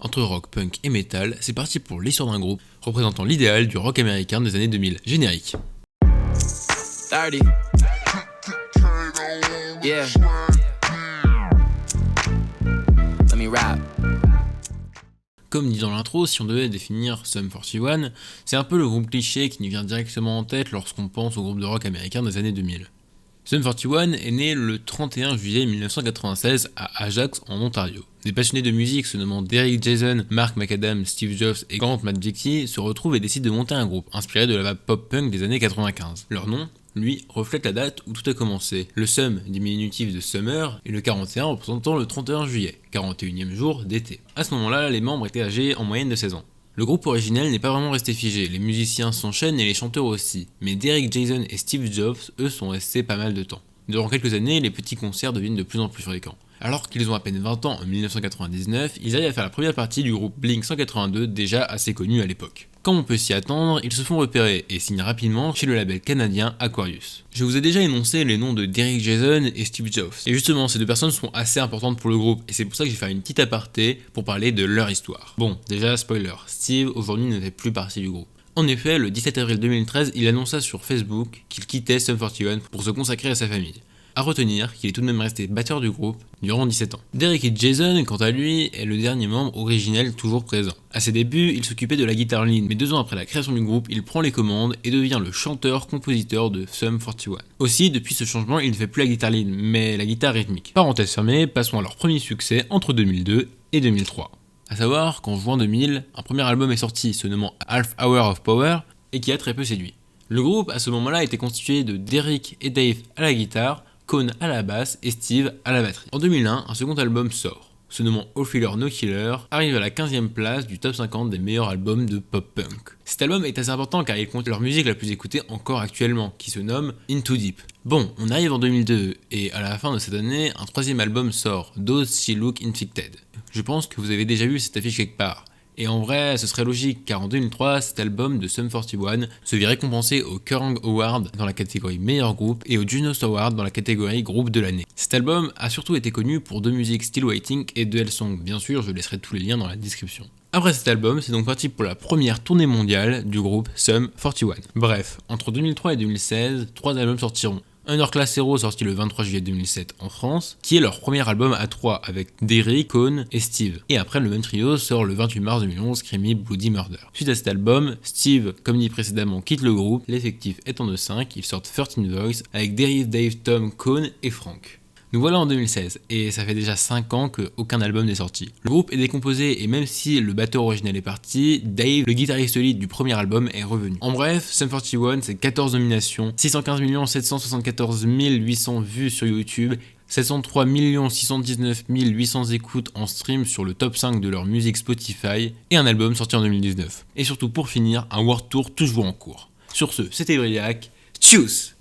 Entre rock, punk et metal, c'est parti pour l'histoire d'un groupe représentant l'idéal du rock américain des années 2000. Générique. 30. Yeah. Let me rap. Comme dit dans l'intro, si on devait définir Sum 41, c'est un peu le groupe cliché qui nous vient directement en tête lorsqu'on pense au groupe de rock américain des années 2000. Sum 41 est né le 31 juillet 1996 à Ajax en Ontario. Des passionnés de musique se nommant Derek Jason, Mark McAdam, Steve Jobs et Grant Madvicky se retrouvent et décident de monter un groupe inspiré de la vague pop-punk des années 95. Leur nom, lui, reflète la date où tout a commencé. Le Sum, diminutif de Summer, et le 41 représentant le 31 juillet, 41e jour d'été. À ce moment-là, les membres étaient âgés en moyenne de 16 ans. Le groupe originel n'est pas vraiment resté figé, les musiciens s'enchaînent et les chanteurs aussi, mais Derek Jason et Steve Jobs, eux, sont restés pas mal de temps. Durant quelques années, les petits concerts deviennent de plus en plus fréquents. Alors qu'ils ont à peine 20 ans en 1999, ils arrivent à faire la première partie du groupe Blink 182, déjà assez connu à l'époque. Comme on peut s'y attendre, ils se font repérer et signent rapidement chez le label canadien Aquarius. Je vous ai déjà énoncé les noms de Derek Jason et Steve Jobs. Et justement, ces deux personnes sont assez importantes pour le groupe, et c'est pour ça que je vais faire une petite aparté pour parler de leur histoire. Bon, déjà, spoiler, Steve aujourd'hui ne fait plus partie du groupe. En effet, le 17 avril 2013, il annonça sur Facebook qu'il quittait Sum 41 pour se consacrer à sa famille. A retenir qu'il est tout de même resté batteur du groupe durant 17 ans. Derek et Jason, quant à lui, est le dernier membre originel toujours présent. À ses débuts, il s'occupait de la guitare lead, mais 2 ans après la création du groupe, il prend les commandes et devient le chanteur-compositeur de Sum 41. Aussi, depuis ce changement, il ne fait plus la guitare lead, mais la guitare rythmique. Parenthèse fermée, passons à leur premier succès entre 2002 et 2003. A savoir qu'en juin 2000, un premier album est sorti se nommant Half Hour of Power et qui a très peu séduit. Le groupe à ce moment-là était constitué de Derek et Dave à la guitare, Cone à la basse et Steve à la batterie. En 2001, un second album sort, se nommant All Filler No Killer, arrive à la 15e place du top 50 des meilleurs albums de pop-punk. Cet album est assez important car il compte leur musique la plus écoutée encore actuellement, qui se nomme Into Deep. Bon, on arrive en 2002 et à la fin de cette année, un troisième album sort, Those She Look Infected. Je pense que vous avez déjà vu cette affiche quelque part. Et en vrai, ce serait logique, car en 2003, cet album de Sum 41 se vit récompensé au Kerrang Award dans la catégorie meilleur groupe et au Junos Award dans la catégorie groupe de l'année. Cet album a surtout été connu pour 2 musiques Still Waiting et Duel Song, bien sûr, je laisserai tous les liens dans la description. Après cet album, c'est donc parti pour la première tournée mondiale du groupe Sum 41. Bref, entre 2003 et 2016, 3 albums sortiront. Underclass Hero sorti le 23 juillet 2007 en France, qui est leur premier album à 3 avec Derek, Cone et Steve. Et après, le même trio sort le 28 mars 2011, Screamy Bloody Murder. Suite à cet album, Steve, comme dit précédemment, quitte le groupe, l'effectif étant de 5, ils sortent 13 Voice avec Derek, Dave, Tom, Cone et Frank. Nous voilà en 2016, et ça fait déjà 5 ans qu'aucun album n'est sorti. Le groupe est décomposé, et même si le batteur originel est parti, Dave, le guitariste lead du premier album, est revenu. En bref, Sum 41, c'est 14 nominations, 615 774 800 vues sur YouTube, 703 619 800 écoutes en stream sur le top 5 de leur musique Spotify, et un album sorti en 2019. Et surtout, pour finir, un World Tour toujours en cours. Sur ce, c'était Briac, tchuss!